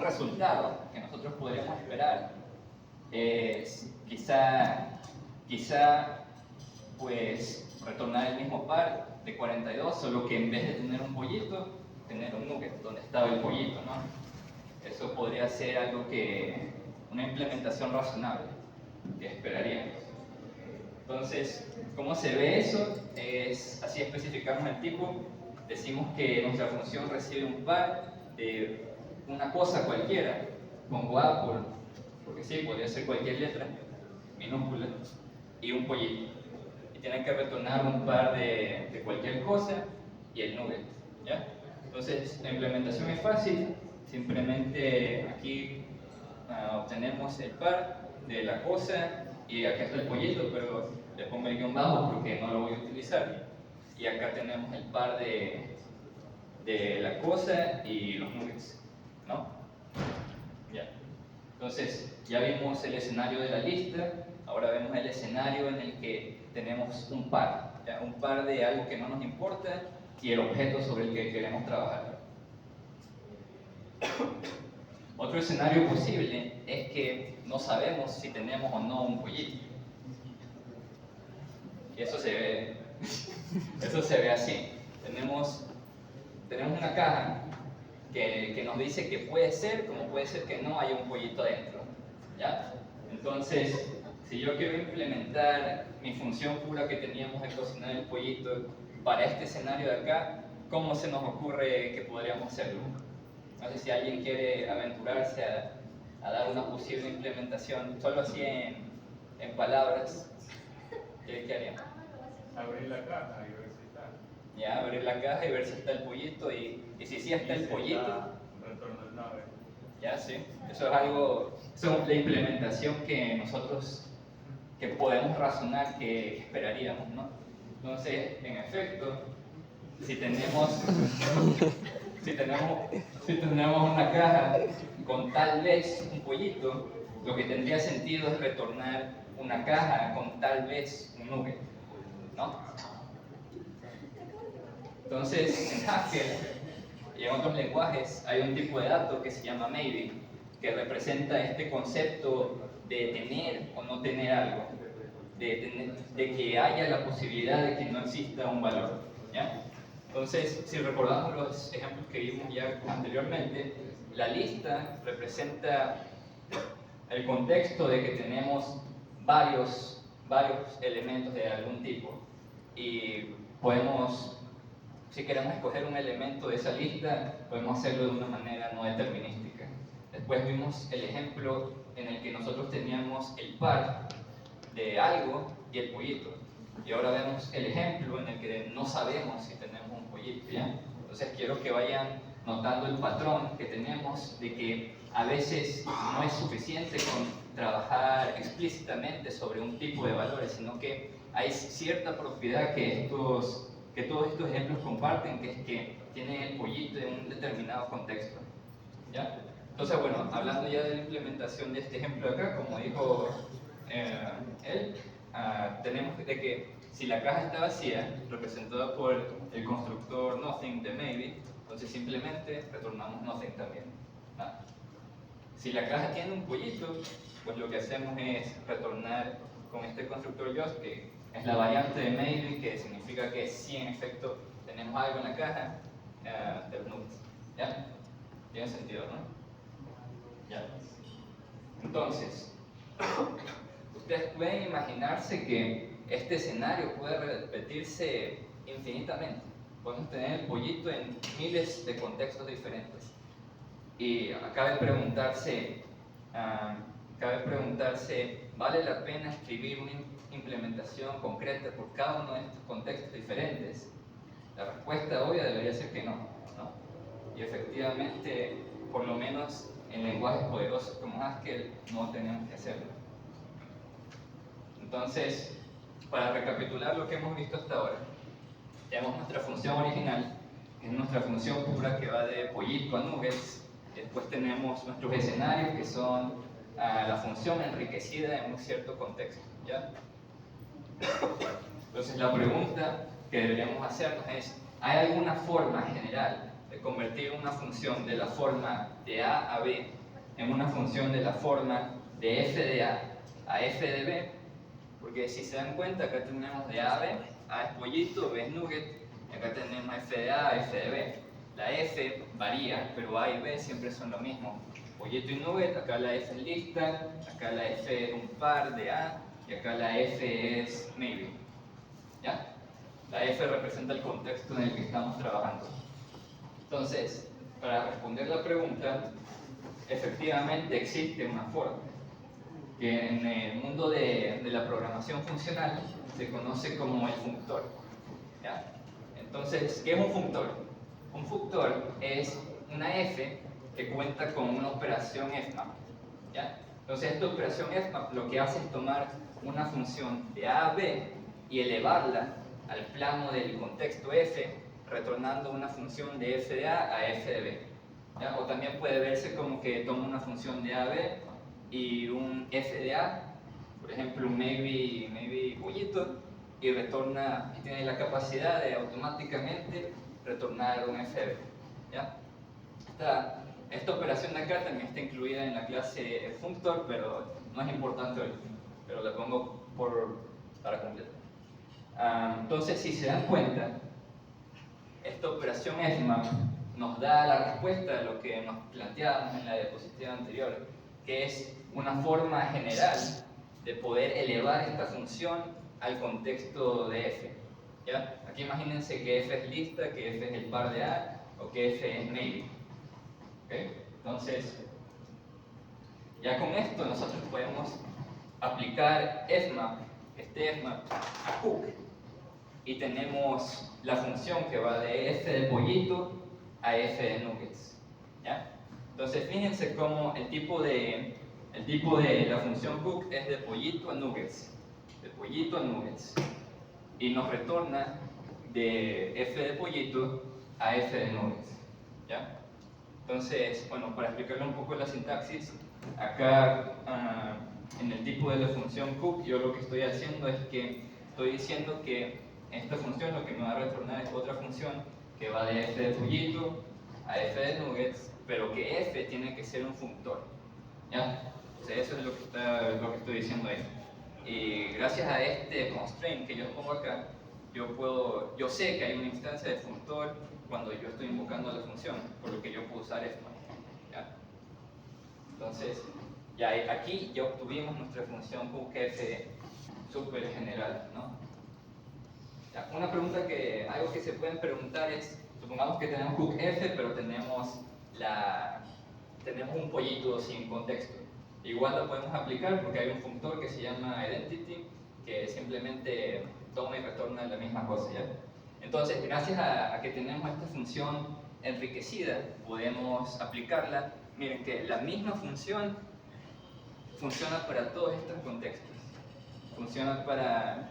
resultado que nosotros podríamos esperar es quizá pues retornar el mismo par de 42, solo que en vez de tener un pollito, tener un nugget donde estaba el pollito, ¿no? Eso podría ser algo una implementación razonable que esperaríamos. Entonces, ¿cómo se ve eso? Así especificamos el tipo. Decimos que nuestra función recibe un par de una cosa cualquiera. Pongo Apple, porque sí, podría ser cualquier letra minúscula, y un pollito. Y tienen que retornar un par de cualquier cosa y el nugget, ¿ya? Entonces, la implementación es fácil. Simplemente aquí obtenemos el par de la cosa y acá está el pollito, pero le pongo el guión bajo porque no lo voy a utilizar. Y acá tenemos el par de la cosa y los nuggets, ¿no? Ya. Entonces, ya vimos el escenario de la lista, ahora vemos el escenario en el que tenemos un par, ¿ya? Un par de algo que no nos importa y el objeto sobre el que queremos trabajar. Otro escenario posible es que no sabemos si tenemos o no un pollito. Y eso se ve así. Tenemos una caja que nos dice que puede ser, como puede ser que no haya un pollito adentro, ¿ya? Entonces, si yo quiero implementar mi función pura que teníamos de cocinar el pollito para este escenario de acá, ¿cómo se nos ocurre que podríamos hacerlo? No sé si alguien quiere aventurarse a dar una posible implementación, solo así en palabras. ¿Qué harían? Abrir la caja y ver si está. Ya, abrir la caja y ver si está el pollito y si sí está el pollito. Retorno el nave. Ya, sí. Eso es la implementación que nosotros podemos razonar que esperaríamos, ¿no? Entonces, en efecto, si tenemos una caja con tal vez un pollito, lo que tendría sentido es retornar una caja con tal vez un nugget, ¿no? Entonces, en Haskell y en otros lenguajes hay un tipo de dato que se llama maybe, que representa este concepto de tener o no tener algo, de que haya la posibilidad de que no exista un valor, ¿ya? Entonces, si recordamos los ejemplos que vimos ya anteriormente, la lista representa el contexto de que tenemos varios elementos de algún tipo y podemos, si queremos escoger un elemento de esa lista, podemos hacerlo de una manera no determinística. Después vimos el ejemplo en el que nosotros teníamos el par de algo y el pollito. Y ahora vemos el ejemplo en el que no sabemos si tenemos un pollito, ¿ya? Entonces quiero que vayan notando el patrón que tenemos de que a veces no es suficiente con trabajar explícitamente sobre un tipo de valores, sino que hay cierta propiedad que todos estos ejemplos comparten, que es que tienen el pollito en un determinado contexto, ¿ya? Entonces, bueno, hablando ya de la implementación de este ejemplo de acá, como dijo él, tenemos de que si la caja está vacía, representada por el constructor nothing de maybe, entonces simplemente retornamos nothing también. Si la caja tiene un pollito, pues lo que hacemos es retornar con este constructor just, que es la variante de maybe, que significa que sí, en efecto, tenemos algo en la caja del nugget. ¿Ya? Tiene sentido, ¿no? Ya. Entonces, ustedes pueden imaginarse que este escenario puede repetirse infinitamente. Podemos tener el pollito en miles de contextos diferentes. Y cabe preguntarse, ¿vale la pena escribir una implementación concreta por cada uno de estos contextos diferentes? La respuesta obvia debería ser que no, ¿no? Y efectivamente, por lo menos en lenguajes poderosos como Haskell, no tenemos que hacerlo. Entonces, para recapitular lo que hemos visto hasta ahora, tenemos nuestra función original, que es nuestra función pura que va de pollito a nuggets. Después tenemos nuestros escenarios, que son la función enriquecida en un cierto contexto, ¿ya? Entonces, la pregunta que deberíamos hacernos es, ¿hay alguna forma general de convertir una función de la forma de A a B en una función de la forma de f de A f de B, porque si se dan cuenta, acá tenemos de A a B, A es pollito, B es nugget, y acá tenemos f de A, f de B. La f varía, pero A y B siempre son lo mismo. Pollito y nugget, acá la f es lista, acá la f es un par de A, y acá la f es maybe. ¿Ya? La f representa el contexto en el que estamos trabajando. Entonces, para responder la pregunta, efectivamente existe una forma que en el mundo de la programación funcional se conoce como el functor. ¿Ya? Entonces, ¿qué es un functor? Un functor es una f que cuenta con una operación fmap. ¿Ya? Entonces, esta operación fmap lo que hace es tomar una función de a a b y elevarla al plano del contexto f, retornando una función de f de a f de b. ¿Ya? O también puede verse como que toma una función de a a b y un f de a, por ejemplo un maybe pollito, y retorna, y tiene la capacidad de automáticamente retornar un f de b. ¿Ya? Esta operación de acá también está incluida en la clase functor, pero no es importante hoy, pero la pongo para completar. Entonces, si se dan cuenta, esta operación fmap nos da la respuesta a lo que nos planteábamos en la diapositiva anterior, que es una forma general de poder elevar esta función al contexto de f. ¿Ya? Aquí imagínense que f es lista, que f es el par de a, o que f es maybe. ¿Okay? Entonces, ya con esto nosotros podemos aplicar fmap, este fmap, a cook, y tenemos la función que va de f de pollito a f de nuggets. ¿Ya? Entonces fíjense cómo el tipo de la función cook es de pollito a nuggets, de pollito a nuggets, y nos retorna de f de pollito a f de nuggets. ¿Ya? Entonces, bueno, para explicarle un poco la sintaxis, acá en el tipo de la función cook, yo lo que estoy haciendo es que estoy diciendo que esta función lo que me va a retornar es otra función que va de f de pollito a f de nuggets, pero que f tiene que ser un functor. ¿Ya? O sea, eso es lo que estoy diciendo ahí. Y gracias a este constraint que yo pongo acá, yo sé que hay una instancia de functor cuando yo estoy invocando la función, por lo que yo puedo usar esto. ¿Ya? Entonces, ya aquí ya obtuvimos nuestra función cookf súper general, ¿no? Ya, una pregunta algo que se pueden preguntar es, supongamos que tenemos cookf, pero tenemos un pollito sin contexto. Igual lo podemos aplicar porque hay un functor que se llama identity, que simplemente toma y retorna la misma cosa, ¿ya? Entonces, gracias a que tenemos esta función enriquecida, podemos aplicarla. Miren que la misma función funciona para todos estos contextos. Funciona para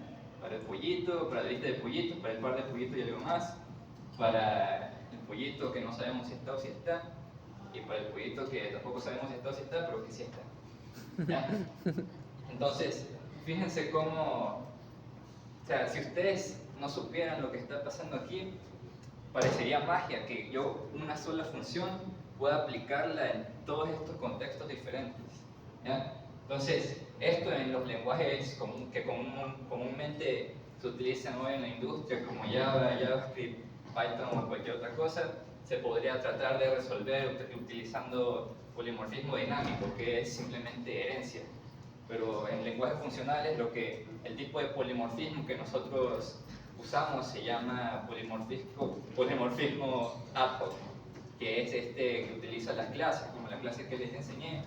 el pollito, para la lista de pollitos, para el par de pollitos y algo más, para el pollito que no sabemos si está o si está, y para el pollito que tampoco sabemos si está o si está, pero que sí está. ¿Ya? Entonces, fíjense cómo, o sea, si ustedes no supieran lo que está pasando aquí, parecería magia que yo una sola función pueda aplicarla en todos estos contextos diferentes. ¿Ya? Entonces, esto en los lenguajes que comúnmente se utilizan hoy en la industria, como Java, JavaScript, Python o cualquier otra cosa, se podría tratar de resolver utilizando polimorfismo dinámico, que es simplemente herencia. Pero en lenguajes funcionales, el tipo de polimorfismo que nosotros usamos se llama polimorfismo ad hoc, que es que utiliza las clases, como la clase que les enseñé,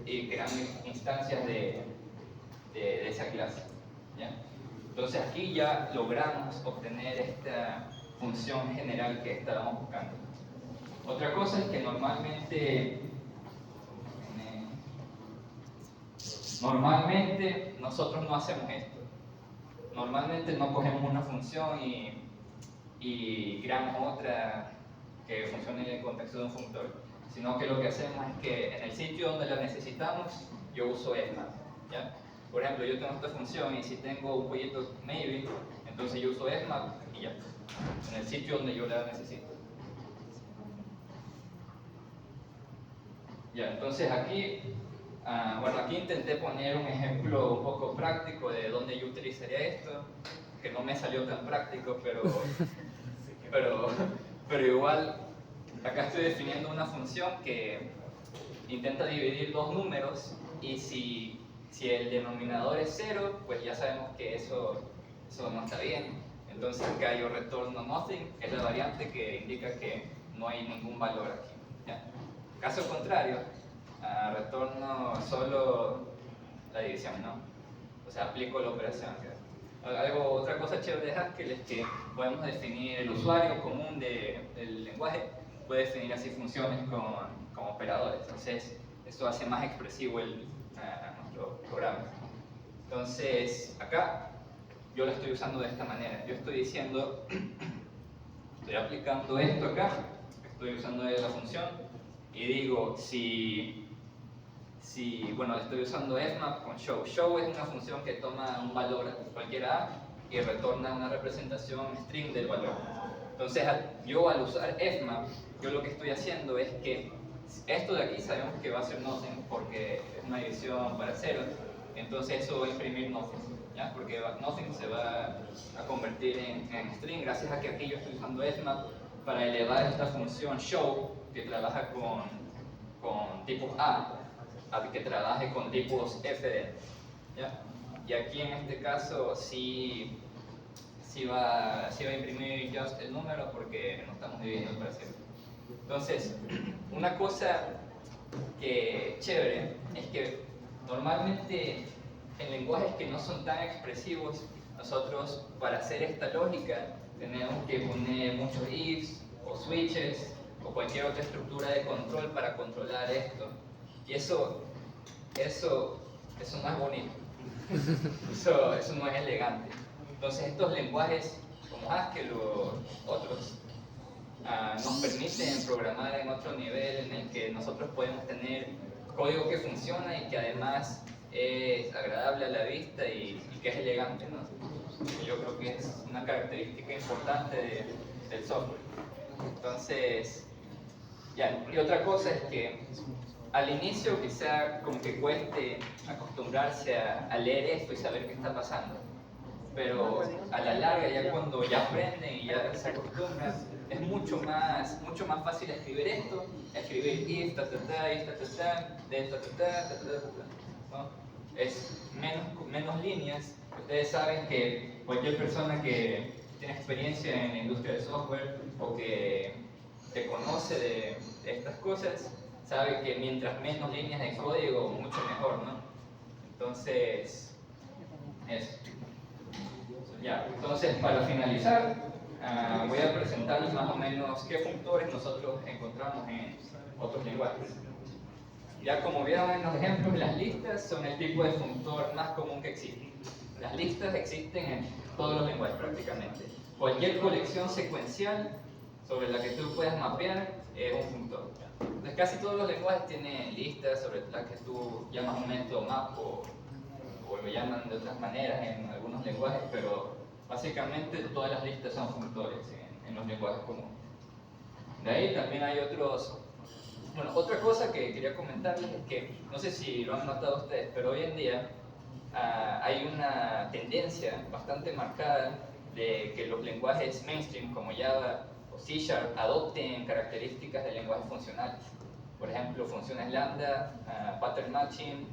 y crean instancias de esa clase. ¿Ya? Entonces aquí ya logramos obtener esta función general que estábamos buscando. Otra cosa es que normalmente nosotros no hacemos esto. Normalmente no cogemos una función y creamos otra que funcione en el contexto de un functor, sino que lo que hacemos es que en el sitio donde la necesitamos, yo uso fmap. ¿Ya? Por ejemplo, yo tengo esta función y si tengo un pollito maybe, entonces yo uso fmap y ya, en el sitio donde yo la necesito. Ya, entonces aquí, bueno, aquí intenté poner un ejemplo un poco práctico de dónde yo utilizaría esto, que no me salió tan práctico, pero, pero igual, acá estoy definiendo una función que intenta dividir dos números y si el denominador es 0, pues ya sabemos que eso no está bien. Entonces acá yo retorno nothing, que es la variante que indica que no hay ningún valor aquí. ¿Ya? Caso contrario, retorno solo la división, ¿no? O sea, aplico la operación. Otra cosa chévere de Haskell es que podemos definir el usuario común del lenguaje, puede definir así funciones con operadores. Entonces, esto hace más expresivo nuestro programa. Entonces, acá yo lo estoy usando de esta manera. Yo estoy diciendo, estoy aplicando esto acá, estoy usando la función y digo bueno, estoy usando fmap con show. Show es una función que toma un valor cualquiera A y retorna una representación string del valor. Entonces, yo al usar fmap, yo lo que estoy haciendo es que esto de aquí sabemos que va a ser nothing porque es una división para 0. Entonces eso va a imprimir nothing, ¿ya? Porque nothing se va a convertir en string gracias a que aquí yo estoy usando fmap para elevar esta función show que trabaja con tipos A que trabaje con tipos fd, ¿ya? Y aquí en este caso sí va a imprimir just el número porque no estamos dividiendo para 0. Entonces, una cosa que chévere es que normalmente en lenguajes que no son tan expresivos, nosotros para hacer esta lógica tenemos que poner muchos ifs o switches o cualquier otra estructura de control para controlar esto. Y eso no es bonito, eso no es elegante. Entonces estos lenguajes como Haskell o otros nos permiten programar en otro nivel en el que nosotros podemos tener código que funciona y que además es agradable a la vista y que es elegante, ¿no? Yo creo que es una característica importante del software. Entonces, ya, y otra cosa es que al inicio quizá como que cueste acostumbrarse a leer esto y saber qué está pasando, pero a la larga, ya cuando ya aprenden y ya se acostumbran, es mucho más fácil escribir esto, escribir if, ta, ta, ta, if, ta, ta, ta, de, ta, ta, ta, ta, ta, ta, ¿no? Es menos líneas. Ustedes saben que cualquier persona que tiene experiencia en la industria del software o que conoce de estas cosas, sabe que mientras menos líneas de código, mucho mejor, ¿no? Entonces, eso. Ya, entonces para finalizar, voy a presentarles más o menos qué functores nosotros encontramos en otros lenguajes. Ya como vieron en los ejemplos, las listas son el tipo de functor más común que existe. Las listas existen en todos los lenguajes prácticamente. Cualquier colección secuencial sobre la que tú puedas mapear es un functor. Entonces, casi todos los lenguajes tienen listas sobre las que tú llamas un método map o lo llaman de otras maneras en algunos lenguajes, pero básicamente todas las listas son functores en los lenguajes comunes. De ahí también hay otros. Bueno, otra cosa que quería comentarles es que, no sé si lo han notado ustedes, pero hoy en día hay una tendencia bastante marcada de que los lenguajes mainstream como Java o C# adopten características de lenguajes funcionales. Por ejemplo, funciones lambda, pattern matching,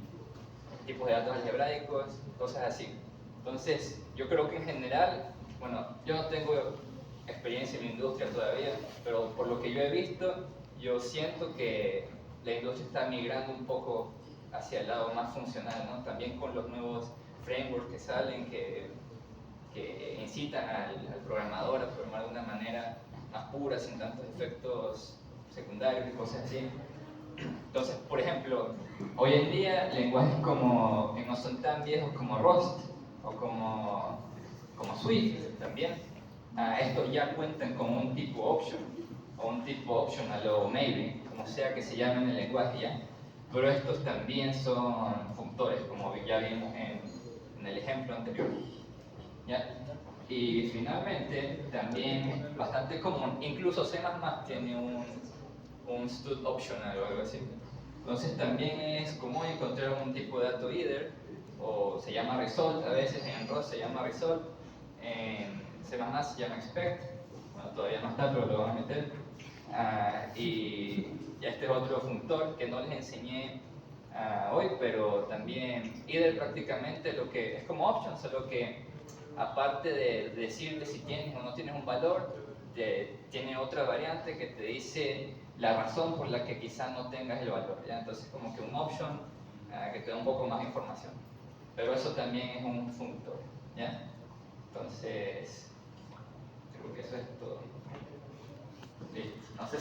tipos de datos algebraicos, cosas así. Entonces, yo creo que en general, bueno, yo no tengo experiencia en la industria todavía, pero por lo que yo he visto, yo siento que la industria está migrando un poco hacia el lado más funcional, ¿no? También con los nuevos frameworks que salen, que incitan al programador a programar de una manera más pura, sin tantos efectos secundarios y cosas así. Entonces, por ejemplo, hoy en día lenguajes que no son tan viejos como Rust o como Swift también, estos ya cuentan con un tipo option o un tipo optional o maybe, como sea que se llame en el lenguaje ya, pero estos también son functores, como ya vimos en el ejemplo anterior. ¿Ya? Y finalmente, también bastante común, incluso C++ tiene un stud optional o algo así. Entonces también es común encontrar un tipo de dato either, o se llama result, a veces en Rust se llama result, en C++ se llama expect, bueno todavía no está pero lo van a meter. Y este es otro funtor que no les enseñé hoy, pero también either prácticamente lo que es como option, solo que aparte de decirte si tienes o no tienes un valor, tiene otra variante que te dice la razón por la que quizá no tengas el valor, ¿ya? Entonces como que un option que te da un poco más de información, pero eso también es un funtor, ¿ya? Entonces creo que eso es todo. Listo. No sé